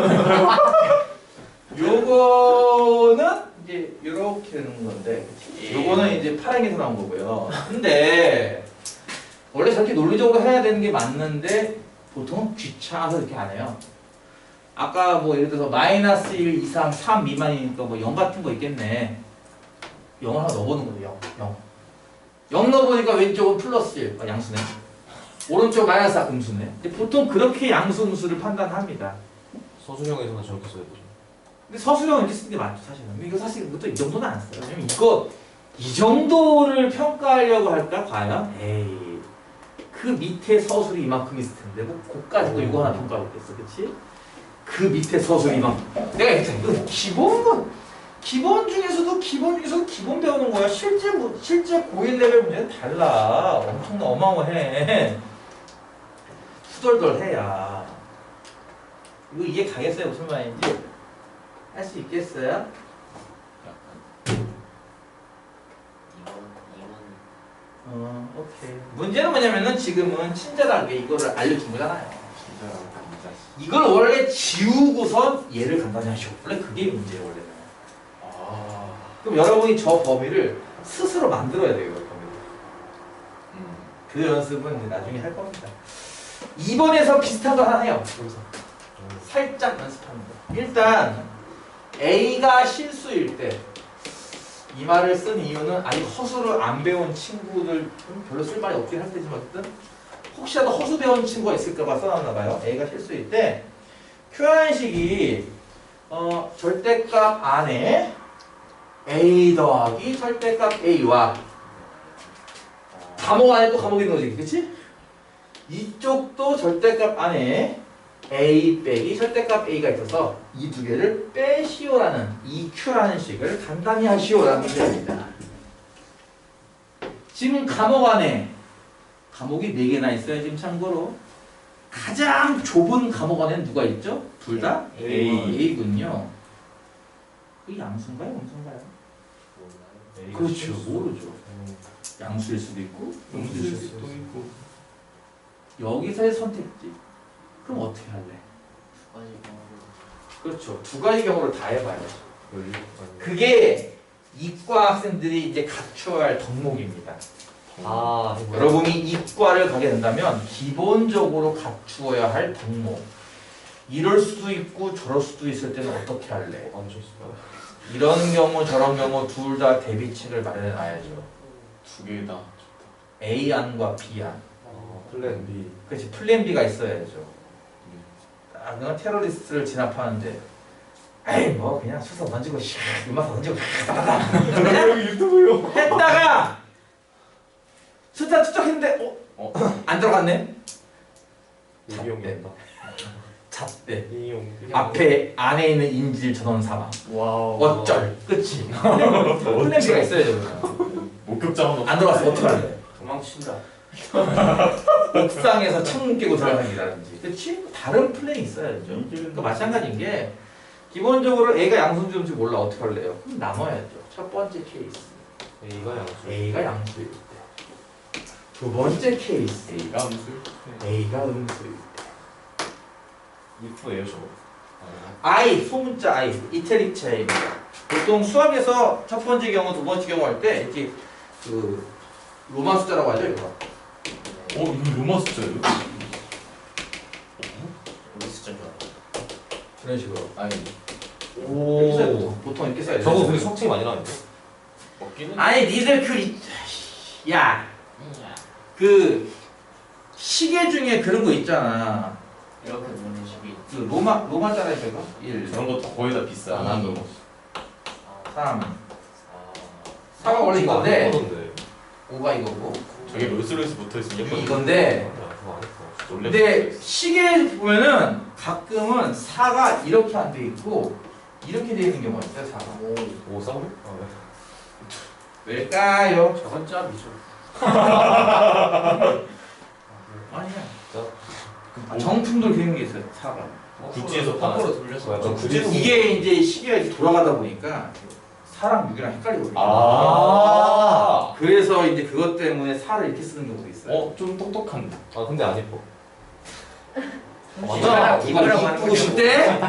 요거는 이제 요렇게 되는 건데, 그치? 요거는 이제 파랑에서 나온 거고요. 근데 원래 저렇게 논리적으로 해야 되는 게 맞는데 보통은 귀찮아서 이렇게 안 해요. 아까 뭐 예를 들어서 마이너스 1 이상 3 미만이니까 뭐 0 같은 거 있겠네. 0을 하나 넣어보는 거죠. 0. 0 넣어보니까 왼쪽은 플러스 1. 양수네. 오른쪽 마이너스 4 음수네. 근데 보통 그렇게 양수 음수를 판단합니다. 서술형에서는 저렇게 써야 되죠. 근데 서술형은 이렇게 쓰는 게 맞죠, 사실은. 근데 이거 사실 이것도 이 정도는 안 써요. 왜냐면 이거 이 정도를 평가하려고 할까? 과연? 에이. 그 밑에 서술이 이만큼 있을 텐데 뭐 그까지 또 이거 하나 평가하겠어, 그렇지? 그 밑에 서술이 이만큼. 내가 했잖아. 이거 기본 중에서도 기본 배우는 거야. 실제 고1 레벨 문제는 달라. 엄청나 어마어마해. 후덜덜 해야. 이거 이해 가겠어요? 무슨 말인지? 할 수 있겠어요? 오케이. 문제는 뭐냐면은 지금은 친절하게 이거를 알려준 거잖아요. 진짜 진짜. 이걸 원래 지우고선 얘를 간단히 하시오. 원래 그게 문제예요, 원래는. 그럼 여러분이 저 범위를 스스로 만들어야 돼요, 범위를. 그 연습은 이제 나중에 할 겁니다. 2번에서 비슷한 거 하나 해요. 여기서. 살짝 연습하는 거. 일단 A가 실수일 때 이 말을 쓴 이유는 아직 허수를 안 배운 친구들 별로 쓸 말이 없긴 할 테지만 혹시라도 허수 배운 친구가 있을까봐 써놨나 봐요. A가 실수일 때 표현식이 절대값 안에 A 더하기 절대값 A와 감옥 안에 또 감옥이 있는 거지, 그치? 이쪽도 절대값 안에 A 빼기 절대값 A가 있어서 이 두 개를 빼시오라는 EQ라는 식을 간단히 하시오라는 문제입니다. 지금 감옥 안에 감옥이 4개나 있어요. 지금 참고로 가장 좁은 감옥 안에는 누가 있죠? 둘 다 A군요. 그 양수인가요? 음수인가요? 그렇죠. 모르죠. 양수일 수도 있고 음수일 수도 있고. 여기서의 선택지. 그럼 어떻게 할래? 그렇죠. 두 가지 경우를 다 해봐야죠. 그게 이과 학생들이 이제 갖춰야 할 덕목입니다. 여러분이 이과를 가게 된다면 기본적으로 갖추어야 할 덕목. 이럴 수도 있고 저럴 수도 있을 때는 어떻게 할래? 안 좋습니다. 이런 경우 저런 경우 둘 다 대비책을 마련해 놔야죠. 두 개 다. A안과 B안. 플랜 B. 그렇지, 플랜 B가 있어야죠. 아, 그냥 테러리스트를 진압하는데 에이 뭐 그냥 수사 던지고 음악 던지고 여기 유튜브요. 했다가 숫자 추적했는데 안 들어갔네? 이용입니다. 잣대 이용. 앞에 안에 있는 인질 전원 사망 와우. 어쩔 끝이 플랜 B가 있어야죠. 목격자만 안 들어갔어 어떻게 할래? 도망친다. 옥상에서 창문 깨고 들어가기라든지 그치? 다른 플랜이 있어야죠. 그러니까 마찬가지인 게 기본적으로 A가 양수인지 몰라 어떻게 할래요? 그럼 나눠야죠. 첫 번째 케이스 A가 양수. A가 양수일 때 두 번째 케이스 A가 음수. A가 음수일 때 if예요 저거. I 소문자 I 이태리체입니다. 보통 수학에서 첫 번째 경우 두 번째 경우 할 때 이렇게 그 로마 숫자라고 하죠 이거. 이거 로마 숫자예요? 우리 숫자인 줄 알아. 이런 식으로. 아니 이렇게 써요. 보통 이렇게 써야 돼. 저거 근데 석칭 많이 나는데. 먹기는. 아니 니들 야 그 시계 중에 그런 거 있잖아. 이렇게 보는 식이. 그 로마자라 이거 1, 그런 것도 거의 다 비싸. 안 하는 거. 3, 아. 4가 원래 이건데 이건데. 5가 이거고 저게 롤스로이스 붙어 있으면 예뻐. 이건데 그거 안 했어. 놀래. 근데 시계 보면은 가끔은 4가 이렇게 안 돼 있고 이렇게 돼 있는 경우가 있어요. 4가. 오 싸우네? 아, 네. 왜일까요? 저건 짭이죠. 아니야. 자, 정품도 그런 게 있어요. 4가. 구찌에서 거꾸로 파는. 돌려서. 약간 구찌에서 이게 이제 시계가 이렇게 돌아가다 보니까 4랑 6이랑 헷갈리거든요. 아. 그래서 이제 그것 때문에 4를 이렇게 쓰는 경우도 있어요. 좀 똑똑한데. 아 근데 안 예뻐. 맞아. 이거라고 하는 이쁘고 거고 싶대. 싶대.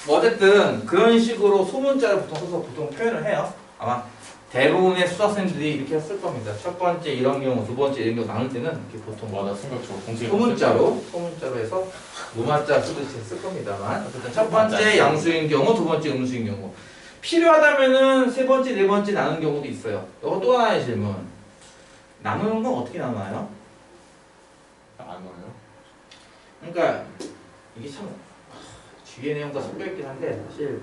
뭐 어쨌든 그런 식으로 소문자를 보통 써서 보통 표현을 해요. 아마 대부분의 수학생들이 이렇게 쓸 겁니다. 첫 번째 이런 경우, 두 번째 이런 경우 나눌 때는 이렇게 보통 와나 생각 저거 공식. 소문자로 해서 로마자 쓰듯이 쓸 겁니다만 어쨌든 첫 번째 양수인 경우, 두 번째 음수인 경우 필요하다면은 세 번째, 네 번째 나눈 경우도 있어요. 이거 또 하나의 질문. 나누는 건 어떻게 나눠요? 안 와요. 그러니까 이게 참 뒤에 내용과 섞여 있긴 한데 사실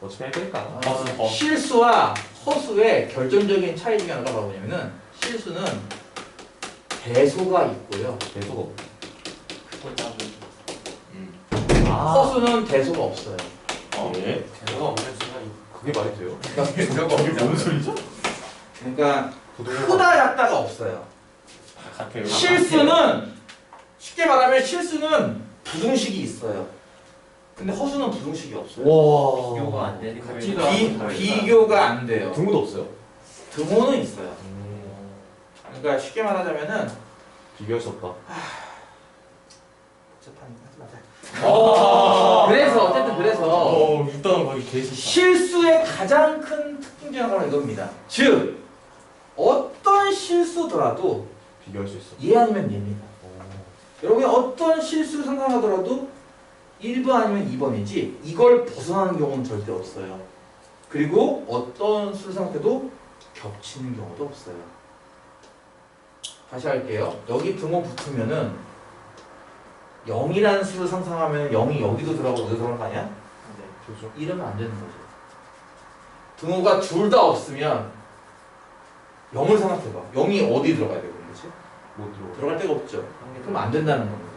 어차피 해야 되니까. 실수와 허수의 결정적인 차이 중에 하나가 뭐냐면은 실수는 대소가 있고요. 계속 없. 그걸 짭을. 허수는 대소가 없어요. 예. 대화가 없는 수가 그게 말이 돼요? 저게 뭔 소리죠? 그러니까 도둑을 크다 작다가 없어요. 같아요. 실수는 쉽게 말하면 실수는 부등식이 있어요. 근데 허수는 부등식이 없어요. 와. 비교가 안 되는 같지도 거예요. 비교가 안 돼요. 등호도 없어요? 등호는 있어요. 그러니까 쉽게 말하자면은 비교할 수 없다. 그래서 어쨌든 그래서 일단은 거기 계속. 실수의 가장 큰 특징 중 하나가 이겁니다. 즉 어떤 실수더라도 비교할 수 있어. 얘 아니면 얘입니다. 여러분이 어떤 실수를 상상하더라도 1번 아니면 2번이지 이걸 벗어나는 경우는 절대 없어요. 그리고 어떤 수를 생각해도 겹치는 경우도 없어요. 다시 할게요. 여기 등호 붙으면은 0이라는 수를 상상하면 0이 여기도 들어가고 여기도 들어가는 거 아니야? 네. 그렇죠. 이러면 안 되는 거죠. 등호가 둘 다 없으면 0을 생각해봐. 0이 어디 들어가야 되고 그렇지? 못 들어. 들어갈 데가 없죠. 그럼 안 된다는 겁니다.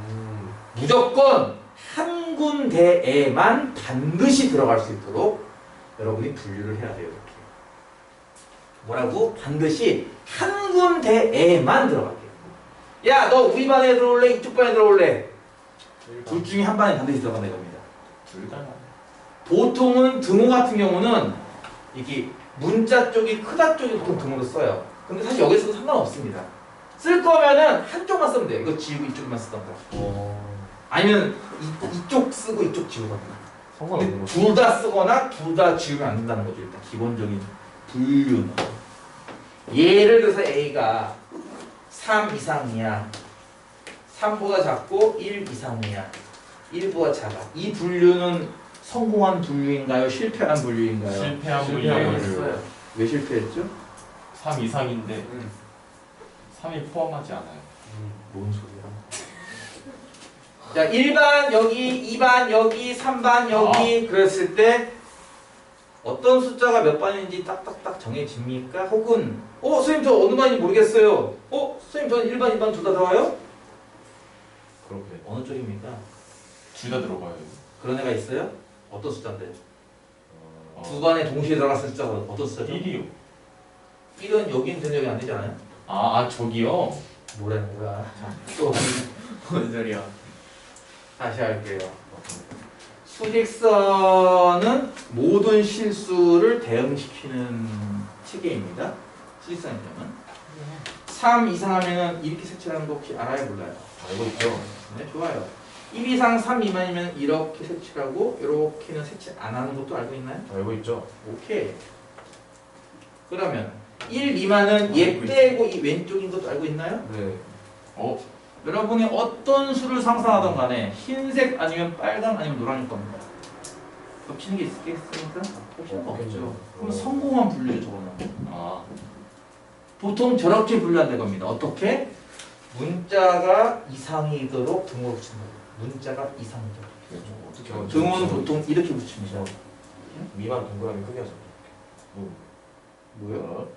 음. 무조건 한 군데에만 반드시 들어갈 수 있도록 여러분이 분류를 해야 돼요. 이렇게. 뭐라고? 반드시 한 군데에만 들어갈게요. 야, 너 우리 반에 들어올래? 이쪽 반에 들어올래? 둘 중에 한 반에 반드시 들어간다 이겁니다. 둘 다. 보통은 등호 같은 경우는 이게 문자 쪽이 크다 쪽이 보통 등호로 써요. 근데 사실 여기서도 상관없습니다. 쓸 거면은 한쪽만 쓰면 돼요. 이거 지우고 이쪽만 쓰던가. 아니면 이쪽 쓰고 이쪽 지우던가. 상관없는 근데 거죠. 둘 다 쓰거나 둘 다 지우면 안 된다는 거죠. 일단 기본적인 분류는. 예를 들어서 A가 3 이상이야. 3보다 작고 1 이상이야. 일부가 작아. 이 분류는 성공한 분류인가요? 실패한 분류인가요? 실패한 실패한 분류. 분류. 왜 실패했죠? 3 이상인데 3이 포함하지 않아요. 뭔 소리야? 자, 1반 여기, 2반 여기, 3반 여기 그랬을 때 어떤 숫자가 몇 반인지 딱딱딱 정해집니까? 혹은 선생님 저 어느 반인지 모르겠어요. 선생님 저는 1반, 2반 둘 다 들어와요? 그렇게. 어느 쪽입니까? 둘 다 들어가요. 그런 애가 있어요? 어떤 숫자인데? 어, 두 반에 동시에 들어갔을 숫자가 어떤 숫자죠? 1이요. 1은 여기 있는 여기 안 되지 않아요? 저기요? 뭐라는 거야? 또 뭔 소리야? 다시 할게요. 수직선은 모든 실수를 대응시키는 체계입니다. 수직선의 점은 3 이상 하면은 이렇게 색칠하는 거 혹시 알아요? 몰라요? 알고 있죠. 네, 좋아요. 1 이상 3 미만이면 이렇게 색칠하고 이렇게는 색칠 안 하는 것도 알고 있나요? 알고 있죠. 오케이. 그러면 1 미만은 얘 빼고 이 왼쪽인 것도 알고 있나요? 네. 여러분이 어떤 수를 상상하던 간에 흰색 아니면 빨강 아니면 노란일 겁니다. 겹치는 게 있겠습니까? 없죠. 그럼 성공한 분류죠, 저거는. 보통 저렇게 분류한다는 겁니다. 어떻게? 문자가 이상이도록 등호를 붙이는 거예요. 문자가 이상이도록. 어떻게 등호는 보통 이렇게 붙입니다. 미만 동그라미 크게 하자. 뭐요?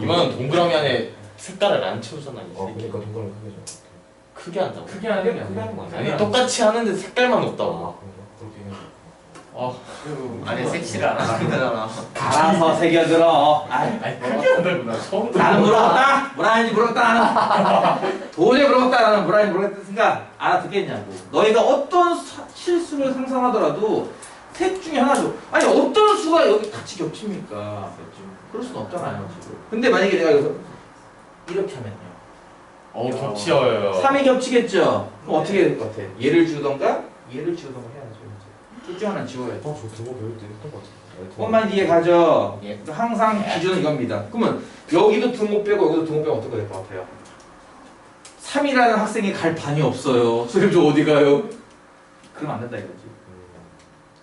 이만은 동그라미 안에 색깔을 안 채우잖아요. 그러니까 동그라미 크게 하자. 크게 한다고. 크게 하는 게 크게 하는 거 아니야. 아니야? 아니 똑같이 하는데 색깔만 없다고. 그런가? 그렇게 해야지. 안에 색칠을 안 하면 되잖아. 알아서 새겨들어. 아니 크게 한다고 나 처음 들어. 나는 물어봤다. 뭐라는지 물어봤다. 나는 도저히 물어봤다. 나는 뭐라는지 모르겠으니까 알아듣겠냐고. 너희가 어떤 실수를 상상하더라도 셋 중에 하나죠. 아니 어떤 수가 여기 같이 겹칩니까? 그럴 수는 없잖아요 지금. 근데 만약에 내가 여기서 이렇게 하면요. 겹치어요. 3이 겹치겠죠? 그럼 어떻게 될 것 같아? 얘를 지우던가 얘를 지우던가 해야죠. 이제. 둘 중 하나 지워야죠. 저 등호 배울 때 했던 것 같은데. 그것만 이해가죠? 예. 항상 기준은 이겁니다. 그러면 여기도 등호 빼고 여기도 등호 빼면 어떻게 될 것 같아요? 3이라는 학생이 갈 반이 없어요. 선생님 저 어디 가요? 그러면 안 된다 이거지.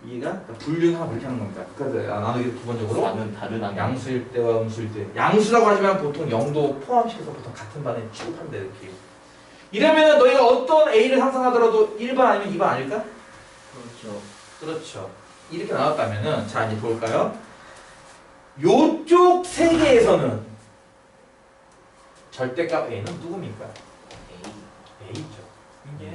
이해가? 그러니까 분류는 하나 그렇게 하는 겁니다. 그래서 나누기 기본적으로 나는 다른 양수일 때와 음수일 때. 양수라고 하지만 보통 0도 포함시켜서 보통 같은 반에 취급한다 이렇게. 이러면 너희가 어떤 A를 상상하더라도 1반 아니면 2반 아닐까? 그렇죠. 그렇죠. 이렇게 나왔다면은 자 이제 볼까요? 요쪽 세 개에서는 절대값 A는 누굽니까? A죠. 이게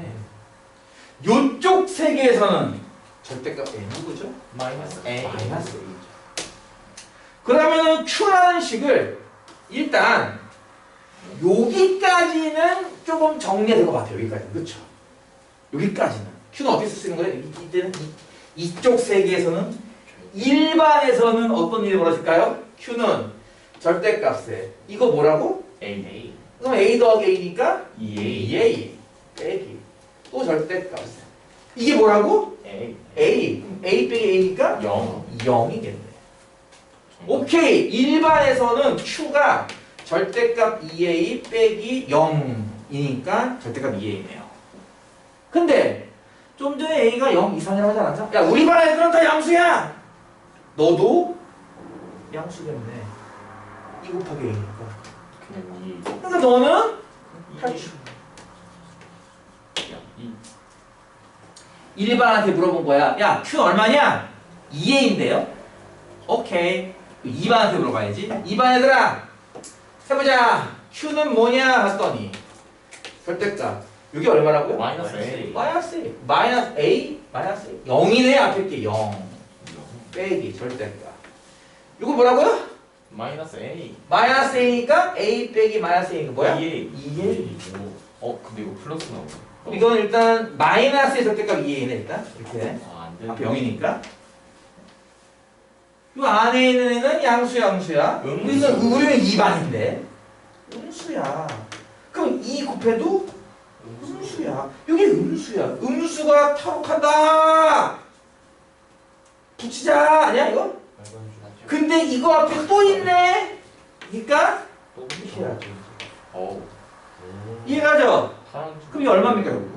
요쪽 세 개에서는 절대값 A 누구죠? 마이너스 A. 마이너스 A죠. 그러면은 Q라는 식을 일단 여기까지는 조금 정리가 될 것 같아요. 여기까지는. 그렇죠? 여기까지는. Q는 어떻게 쓰는 거예요? 이때는 이쪽 세계에서는 일반에서는 어떤 일이 벌어질까요? Q는 절대값에 이거 뭐라고? A. 그럼 A 더하기 A니까 2A. 2A 빼기 또 절대값에 이게 뭐라고? A. A 그럼 A 빼기 A니까 0. 0이겠네. 오케이. 일반에서는 Q가 절대값 2A 빼기 0이니까 절대값 2A네요. 근데 좀 전에 A가 0 이상이라고 하지 않았나? 야 우리 반 애들은 다 양수야! 너도 양수겠네. 2 곱하기 A니까. 그냥 2. 그러니까 너는 8주. 2. 일반한테 물어본 거야. 야 Q 얼마냐? 2A인데요? 오케이. 2반한테 물어봐야지. 2반 애들아 해보자. Q는 뭐냐? 했더니 절대값 여기 얼마라고요? 마이너스 A. 마이너스 A. 마이너스 A? 마이너스 A. 0이네 앞에 게 0. 빼기 절대값. 이거 뭐라고요? 마이너스 A. 마이너스 A니까 A 빼기 마이너스 A가 뭐야? 2A. 2A. 근데 이거 플러스 나오네. 이건 일단 마이너스의 절대값 2A네 일단. 이렇게. 안 되네. 앞에 0이니까. 이 안에 있는 애는 양수야. 음수. 우리는 2반인데. 음수야. 그럼 2 곱해도 음수야. 이게 음수야. 음수가 탈옥한다. 붙이자. 아니야 이거? 근데 이거 앞에 또 있네. 그러니까 또 붙여야지. 2. 嗯 음. 哦 이해가죠? 파란 그럼 이게 얼마입니까? 이거? 줄.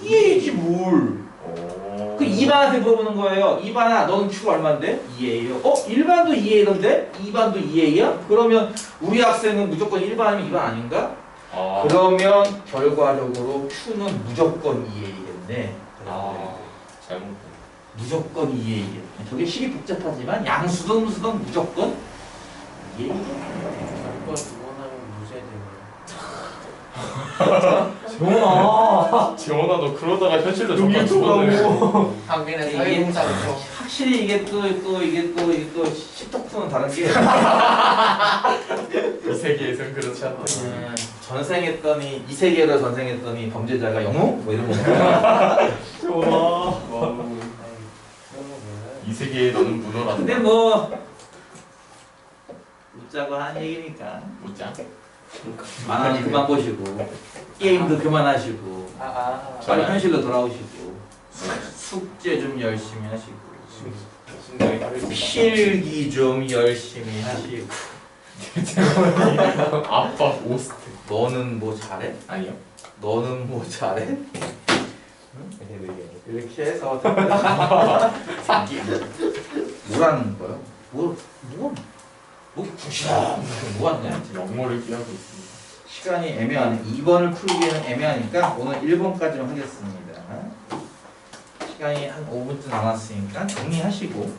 2a지 뭘. 오. 그 2반한테 물어보는 거예요. 2반아 너는 Q가 얼마인데? 2a요. 1반도 2a던데? 2반도 2a야? 그러면 우리 학생은 무조건 1반 아니면 2반 아닌가? 아. 그러면 결과적으로 Q는 무조건 2a겠네. 잘못. 무조건 2a겠네. 저게 식이 복잡하지만 양수든 무수든 무조건 2a. 그거 두번 하면 무죄되네. 재원아 너 그러다가 현실로 잠깐 죽었네. 당연히 이게 사회공사에서 확실히 이게 또 식탁투는 다른 게 이 세계에선 그렇지 않다. 전생했더니 이 세계로 전생했더니 범죄자가 영웅? 뭐 이런 거. 재원아. 이 세계에 너는 묻어라. 근데 뭐 웃자고 하는 얘기니까 묻자. 만화는 그만 보시고 게임도 그만하시고 빨리 현실로 돌아오시고 숙제 좀 열심히 하시고 신나게 하겠습니다. 필기 좀 열심히 하시고 아빠 오스트. 너는 뭐 잘해? 아니요. 너는 뭐 잘해? 이렇게 해서 새끼 뭐라는 거요? 뭐 굿이야 뭐 하냐 영어를 끼하고 있습니다. 시간이 애매하네 2번을 풀기에는 애매하니까 오늘 1번까지만 하겠습니다 시간이 한 5분쯤 남았으니까 정리하시고